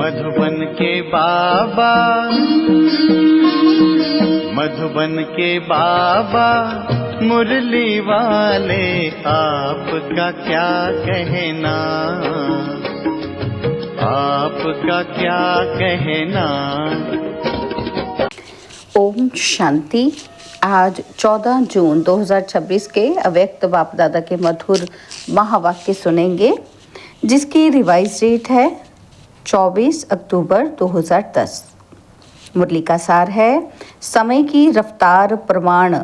मधुबन के बाबा, मधुबन के बाबा मुरली वाले, आपका क्या कहना, आपका क्या कहना। ओम शांति। आज 14 जून 2026 के अव्यक्त बाप दादा के मधुर महावाक्य सुनेंगे, जिसकी रिवाइज डेट है 24 अक्टूबर 2010। मुरली का सार है, समय की रफ्तार प्रमाण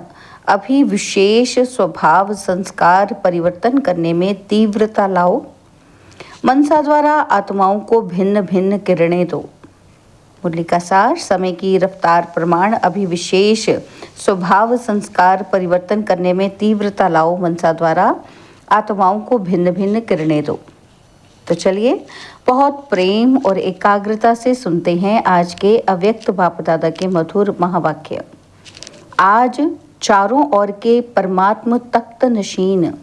अभी विशेष स्वभाव संस्कार परिवर्तन करने में तीव्रता लाओ। मनसा द्वारा आत्माओं को भिन्न भिन्न किरणें दो। मुरली का सार, समय की रफ्तार प्रमाण अभी विशेष स्वभाव संस्कार परिवर्तन करने में तीव्रता लाओ। मनसा द्वारा आत्माओं को भिन्न भिन्न किरणें दो। तो चलिए बहुत प्रेम और एकाग्रता से सुनते हैं आज के अव्यक्त बाप दादा के मधुर महावाक्य। आज चारों ओर के परमात्म तख्त नशीन,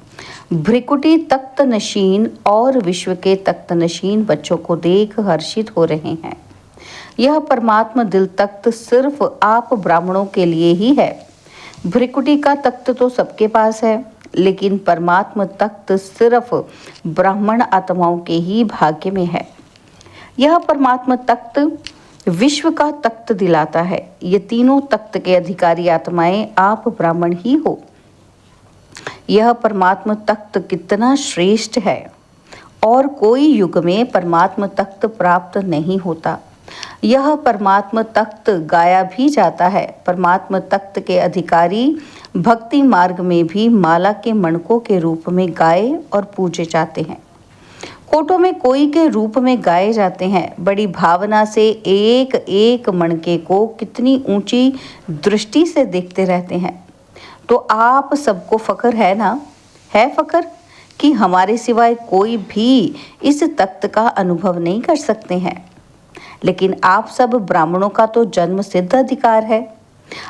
भ्रिकुटी तख्त नशीन और विश्व के तख्त नशीन बच्चों को देख हर्षित हो रहे हैं। यह परमात्मा दिल तख्त सिर्फ आप ब्राह्मणों के लिए ही है। भ्रिकुटी का तख्त तो सबके पास है, लेकिन परमात्मा तख्त सिर्फ ब्राह्मण आत्माओं के ही भाग्य में है। यह परमात्मा तख्त विश्व का तख्त दिलाता है। ये तीनों तख्त के अधिकारी आत्माएं आप ब्राह्मण ही हो। यह परमात्मा तख्त कितना श्रेष्ठ है और कोई युग में परमात्मा तख्त प्राप्त नहीं होता। यह परमात्मा तख्त गाया भी जाता है। परमात्मा तख्त के अधिकारी भक्ति मार्ग में भी माला के मणकों के रूप में गाए और पूजे जाते हैं। कोटों में कोई के रूप में गाए जाते हैं। बड़ी भावना से एक एक मणके को कितनी ऊंची दृष्टि से देखते रहते हैं। तो आप सबको फख्र है ना? है फख्र कि हमारे सिवाय कोई भी इस तख्त का अनुभव नहीं कर सकते हैं। लेकिन आप सब ब्राह्मणों का तो जन्म सिद्ध अधिकार है।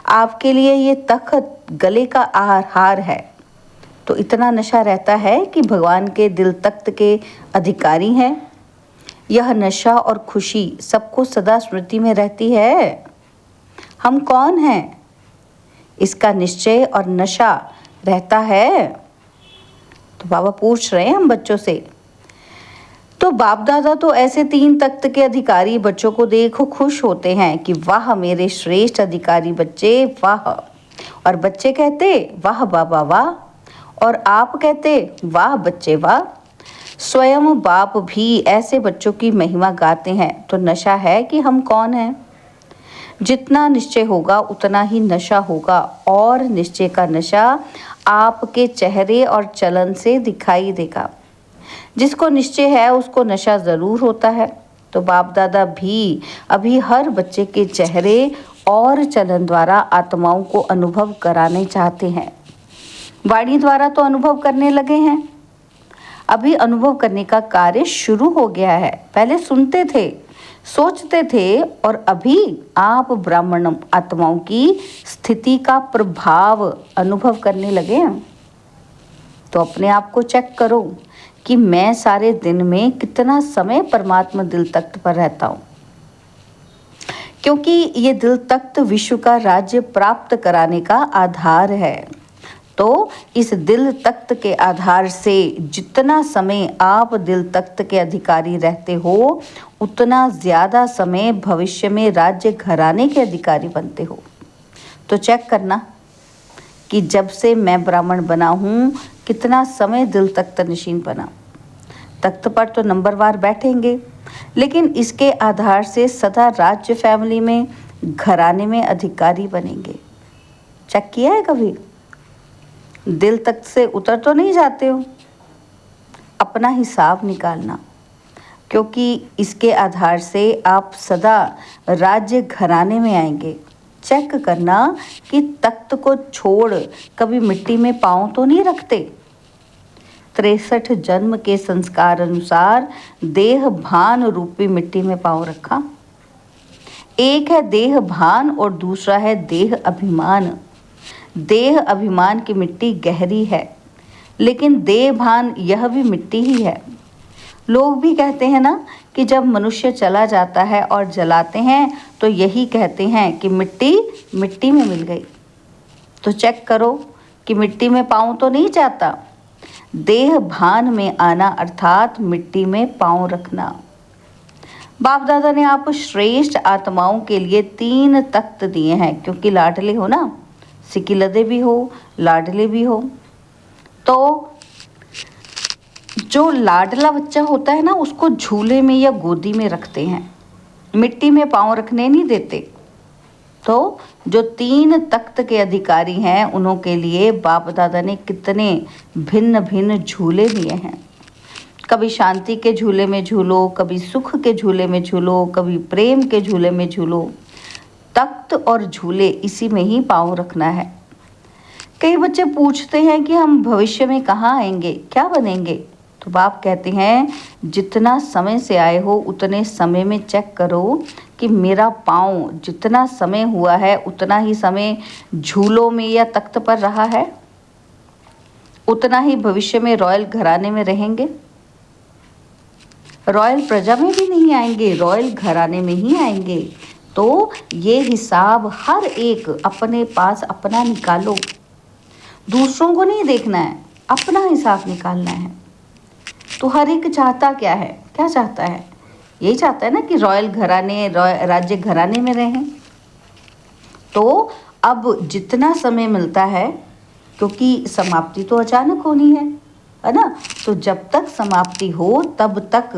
आपके लिए ये तख्त गले का हार है। तो इतना नशा रहता है कि भगवान के दिल तख्त के अधिकारी हैं। यह नशा और खुशी सबको सदा स्मृति में रहती है। हम कौन हैं, इसका निश्चय और नशा रहता है। तो बाबा पूछ रहे हैं हम बच्चों से। तो बाप दादा तो ऐसे तीन तख्त के अधिकारी बच्चों को देखो खुश होते हैं कि वाह मेरे श्रेष्ठ अधिकारी बच्चे, वाह। और बच्चे कहते वाह बाबा वाह, और आप कहते वाह बच्चे वाह। स्वयं बाप भी ऐसे बच्चों की महिमा गाते हैं। तो नशा है कि हम कौन हैं। जितना निश्चय होगा उतना ही नशा होगा, और निश्चय का नशा आपके चेहरे और चलन से दिखाई देगा। जिसको निश्चय है उसको नशा ज़रूर होता है। तो बाप दादा भी अभी हर बच्चे के चेहरे और चलन द्वारा आत्माओं को अनुभव कराने चाहते हैं। वाणी द्वारा तो अनुभव करने लगे हैं। अभी अनुभव करने का कार्य शुरू हो गया है। पहले सुनते थे, सोचते थे, और अभी आप ब्राह्मण आत्माओं की स्थिति का प्रभाव अनुभव करने लगे हैं। तो अपने आप को चेक करो कि मैं सारे दिन में कितना समय परमात्मा दिल तख्त पर रहता हूँ, क्योंकि ये दिल तख्त विश्व का राज्य प्राप्त कराने का आधार है। तो इस दिल तख्त के आधार से जितना समय आप दिल तख्त के अधिकारी रहते हो, उतना ज़्यादा समय भविष्य में राज्य घराने के अधिकारी बनते हो। तो चेक करना कि जब से मैं ब्राह्मण बना हूँ कितना समय दिल तख्त नशीन बना। तख्त पर तो नंबरवार बैठेंगे, लेकिन इसके आधार से सदा राज्य फैमिली में घराने में अधिकारी बनेंगे। चेक किया है कभी? दिल तख्त से उतर तो नहीं जाते हो। अपना हिसाब निकालना, क्योंकि इसके आधार से आप सदा राज्य घराने में आएंगे। चेक करना कि तख्त को छोड़ कभी मिट्टी में पाँव तो नहीं रखते। 63 जन्म के संस्कार अनुसार देह भान रूपी मिट्टी में पाँव रखा। एक है देह भान और दूसरा है देह अभिमान। देह अभिमान की मिट्टी गहरी है, लेकिन देह भान यह भी मिट्टी ही है। लोग भी कहते हैं ना कि जब मनुष्य चला जाता है और जलाते हैं तो यही कहते हैं कि मिट्टी मिट्टी में मिल गई। तो चेक करो कि मिट्टी में पाँव तो नहीं जाता। देह भान में आना अर्थात मिट्टी में पाँव रखना। बाप दादा ने आप श्रेष्ठ आत्माओं के लिए 3 तख्त दिए हैं, क्योंकि लाडले हो ना, सिकिलदे भी हो, लाडले भी हो। तो जो लाडला बच्चा होता है ना, उसको झूले में या गोदी में रखते हैं, मिट्टी में पाँव रखने नहीं देते। तो जो 3 तख्त के अधिकारी हैं उन्हों के लिए बाप दादा ने कितने भिन्न भिन्न झूले दिए हैं। कभी शांति के झूले में झूलो, कभी सुख के झूले में झूलो, कभी प्रेम के झूले में झूलो। तख्त और झूले इसी में ही पाँव रखना है। कई बच्चे पूछते हैं कि हम भविष्य में कहाँ आएंगे, क्या बनेंगे। तो बाप कहते हैं जितना समय से आए हो उतने समय में चेक करो कि मेरा पाँव जितना समय हुआ है उतना ही समय झूलों में या तख्त पर रहा है, उतना ही भविष्य में रॉयल घराने में रहेंगे। रॉयल प्रजा में भी नहीं आएंगे, रॉयल घराने में ही आएंगे। तो ये हिसाब हर एक अपने पास अपना निकालो, दूसरों को नहीं देखना है, अपना हिसाब निकालना है। तो हर एक चाहता क्या है, क्या चाहता है, यही चाहता है ना कि रॉयल घराने राज्य घराने में रहें। तो अब जितना समय मिलता है, क्योंकि समाप्ति तो अचानक होनी है ना, तो जब तक समाप्ति हो तब तक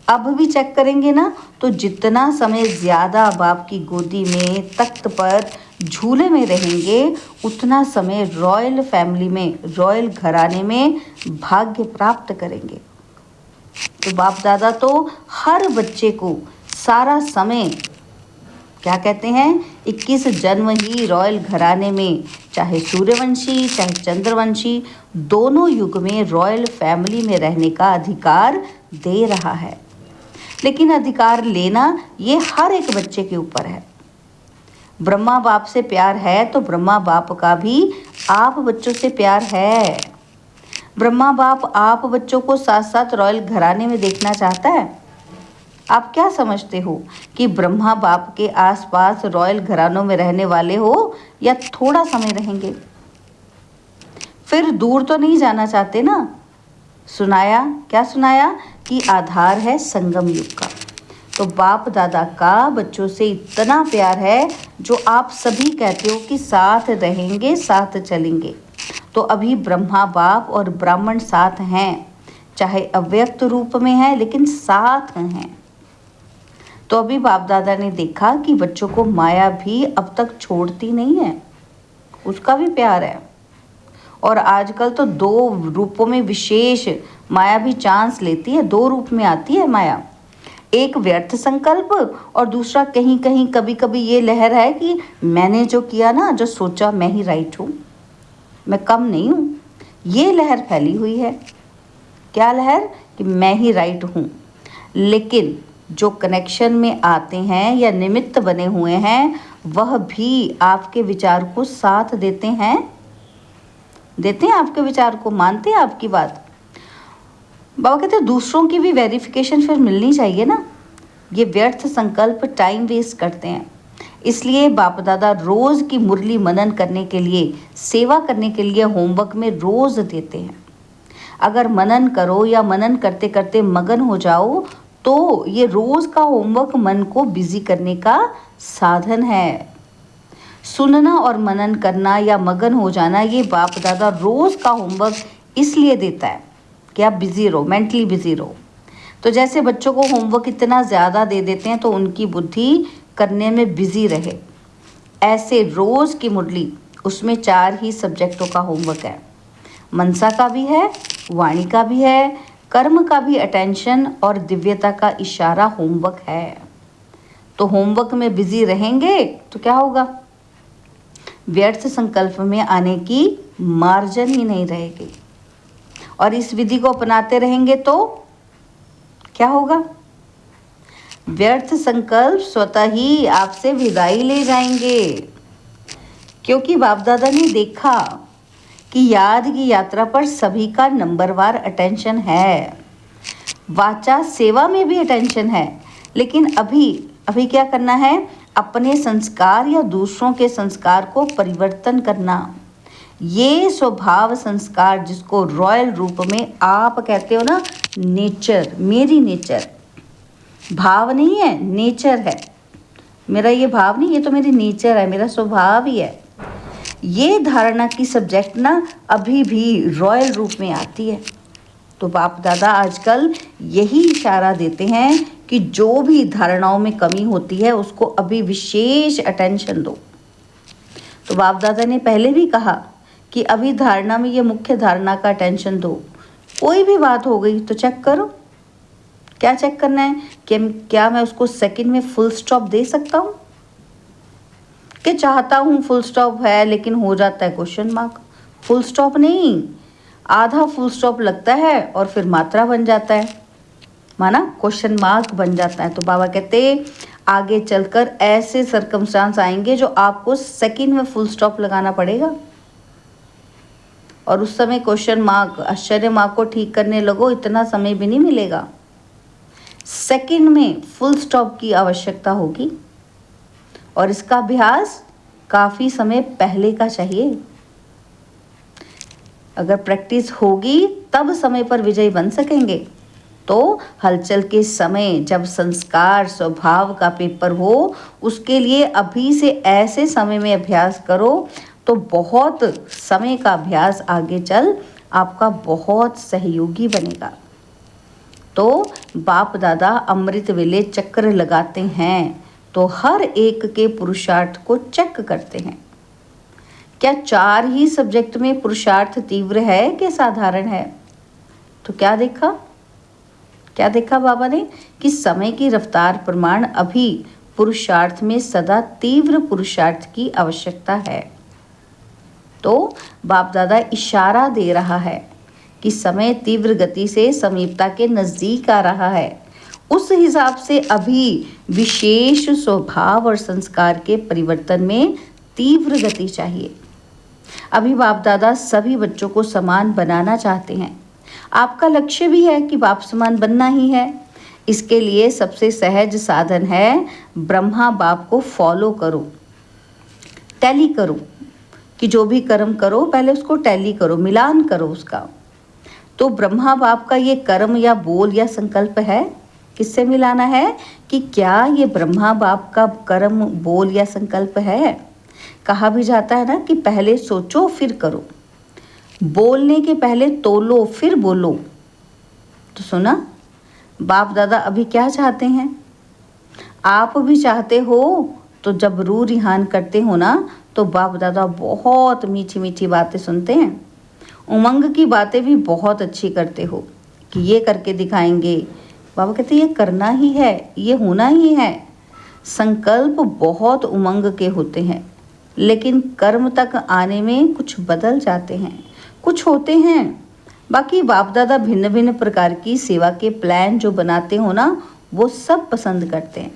अब भी चेक करेंगे ना, तो जितना समय ज़्यादा बाप की गोदी में तख्त पर झूले में रहेंगे उतना समय रॉयल फैमिली में, रॉयल घराने में भाग्य प्राप्त करेंगे। तो बाप दादा तो हर बच्चे को सारा समय क्या कहते हैं, 21 जन्म ही रॉयल घराने में, चाहे सूर्यवंशी चाहे चंद्रवंशी, दोनों युग में रॉयल फैमिली में रहने का अधिकार दे रहा है। लेकिन अधिकार लेना ये हर एक बच्चे के ऊपर है। ब्रह्मा बाप से प्यार है तो ब्रह्मा बाप का भी आप बच्चों से प्यार है। ब्रह्मा बाप आप बच्चों को साथ साथ रॉयल घराने में देखना चाहता है। आप क्या समझते हो कि ब्रह्मा बाप के आसपास रॉयल घरानों में रहने वाले हो या थोड़ा समय रहेंगे, फिर दूर तो नहीं जाना चाहते ना। सुनाया, क्या सुनाया कि आधार है संगम युग का। तो बाप दादा का बच्चों से इतना प्यार है जो आप सभी कहते हो कि साथ रहेंगे, साथ चलेंगे। तो अभी ब्रह्मा बाप और ब्राह्मण साथ हैं, चाहे अव्यक्त रूप में है लेकिन साथ हैं। तो अभी बाप दादा ने देखा कि बच्चों को माया भी अब तक छोड़ती नहीं है, उसका भी प्यार है। और आजकल तो 2 रूपों में विशेष माया भी चांस लेती है, 2 रूप में आती है माया। एक व्यर्थ संकल्प और दूसरा कहीं कहीं कभी कभी ये लहर है कि मैंने जो किया ना, जो सोचा मैं ही राइट हूँ, मैं कम नहीं हूँ। ये लहर फैली हुई है। क्या लहर? कि मैं ही राइट हूँ। लेकिन जो कनेक्शन में आते हैं या निमित्त बने हुए हैं वह भी आपके विचार को साथ देते हैं आपके विचार को, मानते हैं आपकी बात। बाबा कहते हैं दूसरों की भी वेरिफिकेशन फिर मिलनी चाहिए ना। ये व्यर्थ संकल्प टाइम वेस्ट करते हैं। इसलिए बाप दादा रोज़ की मुरली मनन करने के लिए, सेवा करने के लिए होमवर्क में रोज़ देते हैं। अगर मनन करो या मनन करते करते मगन हो जाओ तो ये रोज़ का होमवर्क मन को बिजी करने का साधन है। सुनना और मनन करना या मगन हो जाना, ये बाप दादा रोज़ का होमवर्क इसलिए देता है कि आप बिज़ी रहो, मेंटली बिज़ी रहो। तो जैसे बच्चों को होमवर्क इतना ज़्यादा दे देते हैं तो उनकी बुद्धि करने में बिज़ी रहे, ऐसे रोज़ की मुरली उसमें 4 ही सब्जेक्टों का होमवर्क है। मनसा का भी है, वाणी का भी है, कर्म का भी अटेंशन और दिव्यता का इशारा होमवर्क है। तो होमवर्क में बिज़ी रहेंगे तो क्या होगा? व्यर्थ संकल्प में आने की मार्जिन ही नहीं रहेगी। और इस विधि को अपनाते रहेंगे तो क्या होगा? व्यर्थ संकल्प स्वतः ही आपसे विदाई ले जाएंगे। क्योंकि बाप दादा ने देखा कि याद की यात्रा पर सभी का नंबरवार अटेंशन है। वाचा सेवा में भी अटेंशन है, लेकिन अभी अभी क्या करना है, अपने संस्कार या दूसरों के संस्कार को परिवर्तन करना। ये स्वभाव संस्कार जिसको रॉयल रूप में आप कहते हो ना, नेचर, मेरी नेचर, भाव नहीं है, नेचर है। मेरा ये भाव नहीं, ये तो मेरी नेचर है, मेरा स्वभाव ही है। ये धारणा की सब्जेक्ट ना अभी भी रॉयल रूप में आती है। तो बाप दादा आजकल यही इशारा देते हैं कि जो भी धारणाओं में कमी होती है उसको अभी विशेष अटेंशन दो। तो बाप दादा ने पहले भी कहा कि अभी धारणा में ये मुख्य धारणा का अटेंशन दो। कोई भी बात हो गई तो चेक करो। क्या चेक करना है कि क्या मैं उसको सेकंड में फुल स्टॉप दे सकता हूँ, कि चाहता हूँ फुल स्टॉप है लेकिन हो जाता है क्वेश्चन मार्क। फुल स्टॉप नहीं, आधा फुल स्टॉप लगता है और फिर मात्रा बन जाता है, माना क्वेश्चन मार्क बन जाता है। तो बाबा कहते आगे चलकर ऐसे सर्कमस्टांस आएंगे जो आपको सेकंड में फुल स्टॉप लगाना पड़ेगा, और उस समय क्वेश्चन मार्क, आश्चर्य मार्क को ठीक करने लगो, इतना समय भी नहीं मिलेगा। सेकंड में फुल स्टॉप की आवश्यकता होगी, और इसका अभ्यास काफ़ी समय पहले का चाहिए। अगर प्रैक्टिस होगी तब समय पर विजयी बन सकेंगे। तो हलचल के समय जब संस्कार स्वभाव का पेपर हो, उसके लिए अभी से ऐसे समय में अभ्यास करो तो बहुत समय का अभ्यास आगे चल आपका बहुत सहयोगी बनेगा। तो बाप दादा अमृत वेले चक्र लगाते हैं तो हर एक के पुरुषार्थ को चेक करते हैं। क्या 4 ही सब्जेक्ट में पुरुषार्थ तीव्र है कि साधारण है? तो क्या देखा बाबा ने कि समय की रफ्तार प्रमाण अभी पुरुषार्थ में सदा तीव्र पुरुषार्थ की आवश्यकता है। तो बाप दादा इशारा दे रहा है कि समय तीव्र गति से समीपता के नज़दीक आ रहा है। उस हिसाब से अभी विशेष स्वभाव और संस्कार के परिवर्तन में तीव्र गति चाहिए। अभी बाप दादा सभी बच्चों को समान बनाना चाहते हैं। आपका लक्ष्य भी है कि बाप समान बनना ही है। इसके लिए सबसे सहज साधन है ब्रह्मा बाप को फॉलो करो, टैली करो, कि जो भी कर्म करो पहले उसको टैली करो, मिलान करो उसका। तो ब्रह्मा बाप का ये कर्म या बोल या संकल्प है, किससे मिलाना है कि क्या ये ब्रह्मा बाप का कर्म बोल या संकल्प है। कहा भी जाता है ना कि पहले सोचो फिर करो, बोलने के पहले तोलो फिर बोलो। तो सुना बाप दादा अभी क्या चाहते हैं, आप भी चाहते हो। तो जब रूह रिहान करते हो ना तो बाप दादा बहुत मीठी मीठी बातें सुनते हैं। उमंग की बातें भी बहुत अच्छी करते हो कि ये करके दिखाएंगे। बाबा कहते ये करना ही है, ये होना ही है। संकल्प बहुत उमंग के होते हैं, लेकिन कर्म तक आने में कुछ बदल जाते हैं, कुछ होते हैं। बाकी बाप दादा भिन्न भिन्न प्रकार की सेवा के प्लान जो बनाते हो ना, वो सब पसंद करते हैं।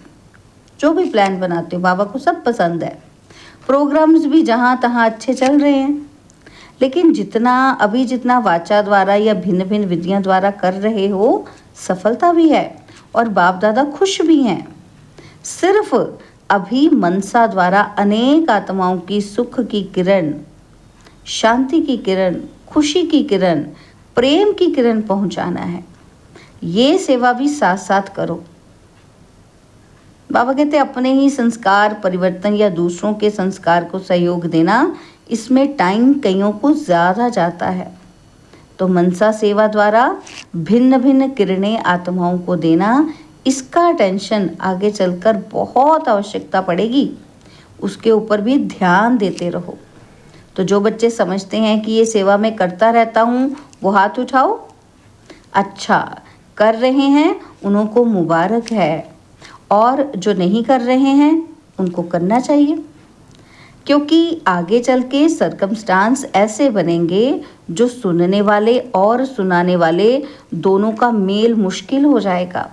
जो भी प्लान बनाते हो बाबा को सब पसंद है। प्रोग्राम्स भी जहाँ तहाँ अच्छे चल रहे हैं, लेकिन जितना वाचा द्वारा या भिन्न भिन्न विधियों द्वारा कर रहे हो, सफलता भी है और बाप दादा खुश भी हैं। सिर्फ अभी मनसा द्वारा अनेक आत्माओं की सुख की किरण, शांति की किरण, खुशी की किरण, प्रेम की किरण पहुंचाना है। ये सेवा भी साथ साथ करो। बाबा कहते अपने ही संस्कार परिवर्तन या दूसरों के संस्कार को सहयोग देना, इसमें टाइम कईयों को ज़्यादा जाता है। तो मनसा सेवा द्वारा भिन्न भिन्न किरणें आत्माओं को देना, इसका टेंशन आगे चलकर बहुत आवश्यकता पड़ेगी। उसके ऊपर भी ध्यान देते रहो। तो जो बच्चे समझते हैं कि ये सेवा मैं करता रहता हूँ, वो हाथ उठाओ। अच्छा कर रहे हैं उनको मुबारक है, और जो नहीं कर रहे हैं उनको करना चाहिए, क्योंकि आगे चल के सर्कमस्टांस ऐसे बनेंगे जो सुनने वाले और सुनाने वाले दोनों का मेल मुश्किल हो जाएगा।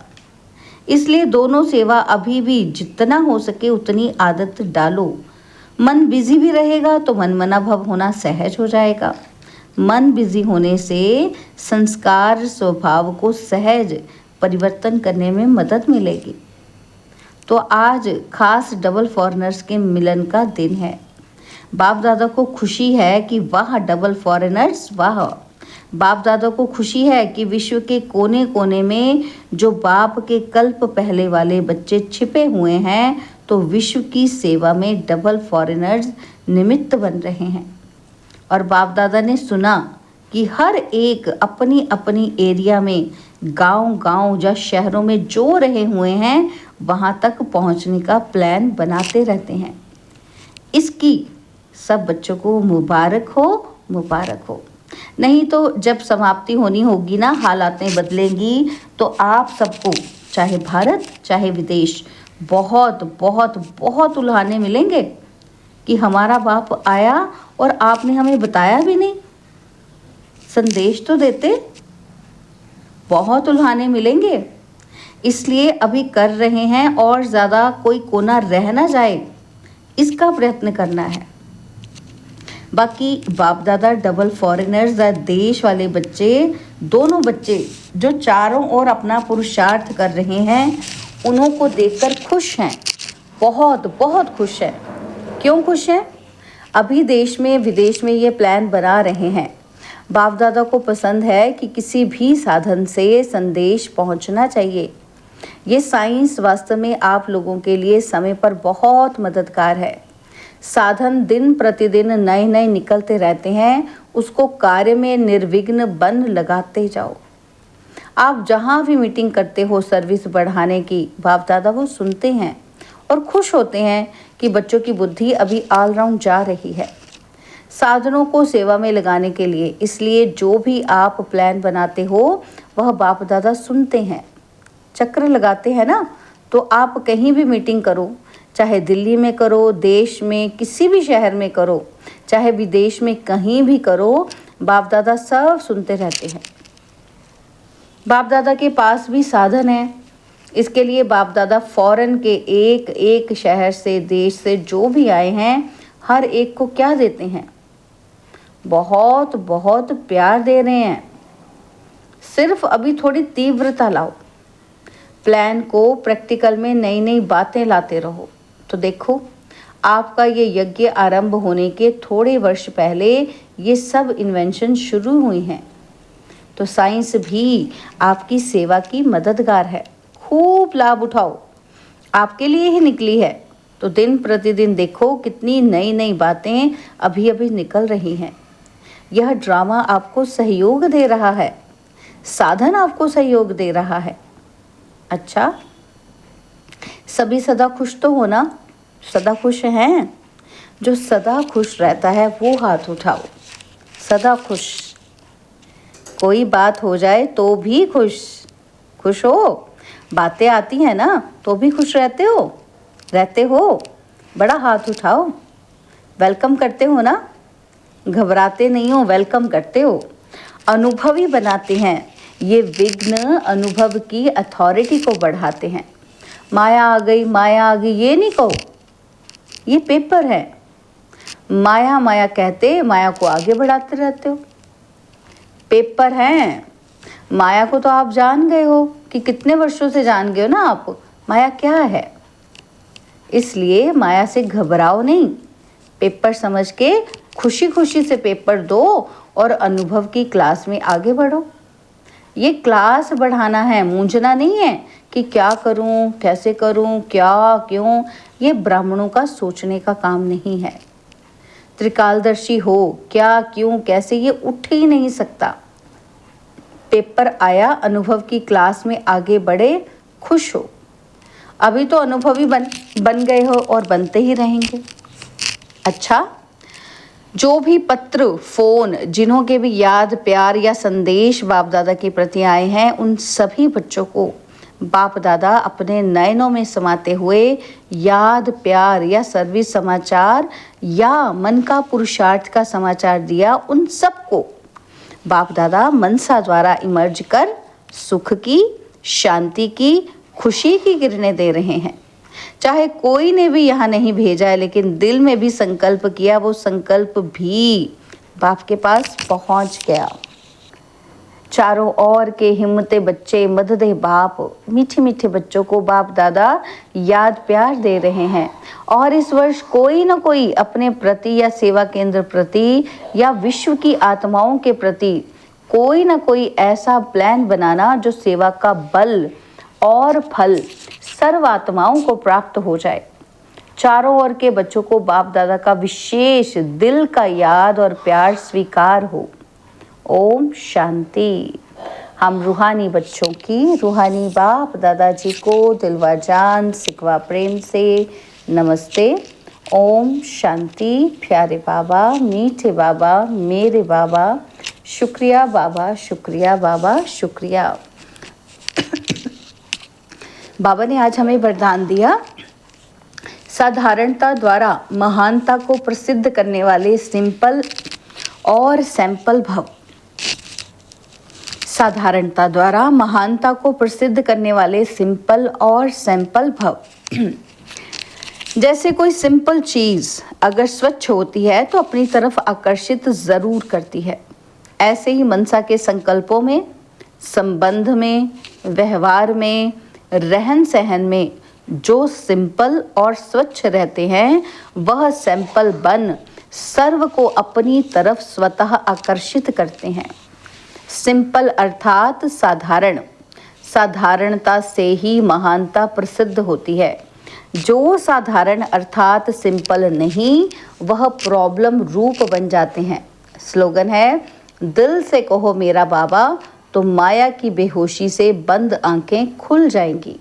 इसलिए दोनों सेवा अभी भी जितना हो सके उतनी आदत डालो। मन बिजी भी रहेगा तो मन मना भव होना सहज हो जाएगा। मन बिजी होने से संस्कार स्वभाव को सहज परिवर्तन करने में मदद मिलेगी। तो आज खास डबल फॉरेनर्स के मिलन का दिन है। बाप दादा को खुशी है कि वाह डबल फॉरेनर्स वाह। बाप दादा को खुशी है कि विश्व के कोने कोने में जो बाप के कल्प पहले वाले बच्चे छिपे हुए हैं, तो विश्व की सेवा में डबल फॉरेनर्स निमित्त बन रहे हैं। और बाप दादा ने सुना कि हर एक अपनी अपनी एरिया में, गांव-गांव या शहरों में जो रहे हुए हैं, वहां तक पहुंचने का प्लान बनाते रहते हैं। इसकी सब बच्चों को मुबारक हो, मुबारक हो। नहीं तो जब समाप्ति होनी होगी ना, हालातें बदलेंगी, तो आप सबको चाहे भारत चाहे विदेश बहुत बहुत बहुत उल्हाने मिलेंगे कि हमारा बाप आया और आपने हमें बताया भी नहीं, संदेश तो देते। बहुत उल्हाने मिलेंगे, इसलिए अभी कर रहे हैं और ज़्यादा कोई कोना रह ना जाए, इसका प्रयत्न करना है। बाकी बाप दादा डबल फॉरेनर्स देश वाले बच्चे, दोनों बच्चे जो चारों ओर अपना पुरुषार्थ कर रहे हैं, उन्हों को देखकर खुश हैं, बहुत बहुत खुश हैं। क्यों खुश हैं? अभी देश में विदेश में ये प्लान बना रहे हैं। बाप दादा को पसंद है कि किसी भी साधन से संदेश पहुंचना चाहिए। ये साइंस वास्तव में आप लोगों के लिए समय पर बहुत मददगार है। साधन दिन प्रतिदिन नए नए निकलते रहते हैं, उसको कार्य में निर्विघ्न बन लगाते जाओ। आप जहाँ भी मीटिंग करते हो सर्विस बढ़ाने की, बाप दादा वो सुनते हैं और खुश होते हैं कि बच्चों की बुद्धि अभी ऑलराउंड जा रही है साधनों को सेवा में लगाने के लिए। इसलिए जो भी आप प्लान बनाते हो वह बाप दादा सुनते हैं, चक्र लगाते हैं ना। तो आप कहीं भी मीटिंग करो, चाहे दिल्ली में करो, देश में किसी भी शहर में करो, चाहे विदेश में कहीं भी करो, बाप दादा सब सुनते रहते हैं। बाप दादा के पास भी साधन है। इसके लिए बाप दादा फॉरेन के एक एक शहर से, देश से जो भी आए हैं, हर एक को क्या देते हैं? बहुत बहुत प्यार दे रहे हैं। सिर्फ अभी थोड़ी तीव्रता लाओ, प्लान को प्रैक्टिकल में नई नई बातें लाते रहो। तो देखो, आपका ये यज्ञ आरंभ होने के थोड़े वर्ष पहले ये सब इन्वेंशन शुरू हुई हैं। तो साइंस भी आपकी सेवा की मददगार है। खूब लाभ उठाओ, आपके लिए ही निकली है। तो दिन प्रतिदिन देखो कितनी नई नई बातें अभी अभी निकल रही हैं। यह ड्रामा आपको सहयोग दे रहा है, साधन आपको सहयोग दे रहा है। अच्छा, सभी सदा खुश तो हो ना? सदा खुश हैं? जो सदा खुश रहता है वो हाथ उठाओ। सदा खुश, कोई बात हो जाए तो भी खुश। खुश हो, बातें आती हैं ना तो भी खुश रहते हो। बड़ा हाथ उठाओ, वेलकम करते हो ना, घबराते नहीं हो, वेलकम करते हो। अनुभवी बनाते हैं। ये विघ्न अनुभव की अथॉरिटी को बढ़ाते हैं। माया आ गई, माया आ गई, ये नहीं कहो, ये पेपर है। माया माया कहते माया को आगे बढ़ाते रहते हो। पेपर है। माया को तो आप जान गए हो कि कितने वर्षों से जान गए हो ना आप, माया क्या है। इसलिए माया से घबराओ नहीं, पेपर समझ के खुशी खुशी से पेपर दो और अनुभव की क्लास में आगे बढ़ो। ये क्लास बढ़ाना है, मूंझना नहीं है कि क्या करूं, कैसे करूं, क्या, क्यों। ये ब्राह्मणों का सोचने का काम नहीं है। त्रिकालदर्शी हो, क्या, क्यों, कैसे, ये उठ ही नहीं सकता। पेपर आया, अनुभव की क्लास में आगे बढ़े, खुश हो। अभी तो अनुभवी बन गए हो और बनते ही रहेंगे। अच्छा, जो भी पत्र, फोन, जिन्हों के भी याद, प्यार या संदेश बाप दादा के प्रति आए हैं, उन सभी बच्चों को बाप दादा अपने नयनों में समाते हुए याद, प्यार या सर्विस समाचार या मन का पुरुषार्थ का समाचार दिया। उन सबको बाप दादा मनसा द्वारा इमर्ज कर सुख की, शांति की, खुशी की किरणें दे रहे हैं। चाहे कोई ने भी यहाँ नहीं भेजा है, लेकिन दिल में भी संकल्प किया, वो संकल्प भी बाप के पास पहुँच गया। चारों ओर के हिम्मते बच्चे मददे बाप, मीठे मीठे बच्चों को बाप दादा याद प्यार दे रहे हैं। और इस वर्ष कोई ना कोई अपने प्रति या सेवा केंद्र प्रति या विश्व की आत्माओं के प्रति कोई ना कोई ऐसा प्लान बनाना जो सेवा का बल और फल सर्व आत्माओं को प्राप्त हो जाए। चारों ओर के बच्चों को बाप दादा का विशेष दिल का याद और प्यार स्वीकार हो। ओम शांति। हम रूहानी बच्चों की रूहानी बाप दादाजी को दिलवा जान सिकवा प्रेम से नमस्ते। ओम शांति। प्यारे बाबा, मीठे बाबा, मेरे बाबा, शुक्रिया बाबा, शुक्रिया बाबा, शुक्रिया। बाबा ने आज हमें वरदान दिया, साधारणता द्वारा महानता को प्रसिद्ध करने वाले सिंपल और सैंपल भव। साधारणता द्वारा महानता को प्रसिद्ध करने वाले सिंपल और सैंपल भव। जैसे कोई सिंपल चीज अगर स्वच्छ होती है तो अपनी तरफ आकर्षित जरूर करती है, ऐसे ही मनसा के संकल्पों में, संबंध में, व्यवहार में, रहन सहन में जो सिंपल और स्वच्छ रहते हैं वह सैंपल बन सर्व को अपनी तरफ स्वतः आकर्षित करते हैं। सिंपल अर्थात साधारण, साधारणता से ही महानता प्रसिद्ध होती है। जो साधारण अर्थात सिंपल नहीं वह प्रॉब्लम रूप बन जाते हैं। स्लोगन है, दिल से कहो मेरा बाबा तो माया की बेहोशी से बंद आंखें खुल जाएंगी।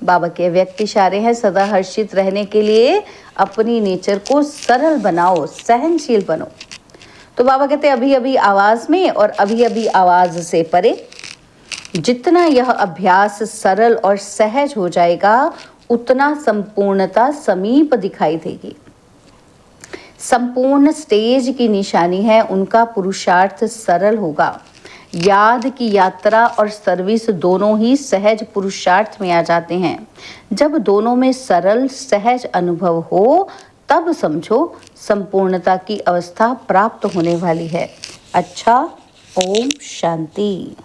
बाबा के व्यक्त इशारे हैं, सदा हर्षित रहने के लिए अपनी नेचर को सरल बनाओ, सहनशील बनो। तो बाबा कहते हैं अभी अभी आवाज में और अभी अभी आवाज से परे। जितना यह अभ्यास सरल और सहज हो जाएगा उतना संपूर्णता समीप दिखाई देगी। संपूर्ण स्टेज की निशानी है उनका पुरुषार्थ सरल होगा। याद की यात्रा और सर्विस दोनों ही सहज पुरुषार्थ में आ जाते हैं। जब दोनों में सरल सहज अनुभव हो तब समझो संपूर्णता की अवस्था प्राप्त होने वाली है। अच्छा, ओम शांति।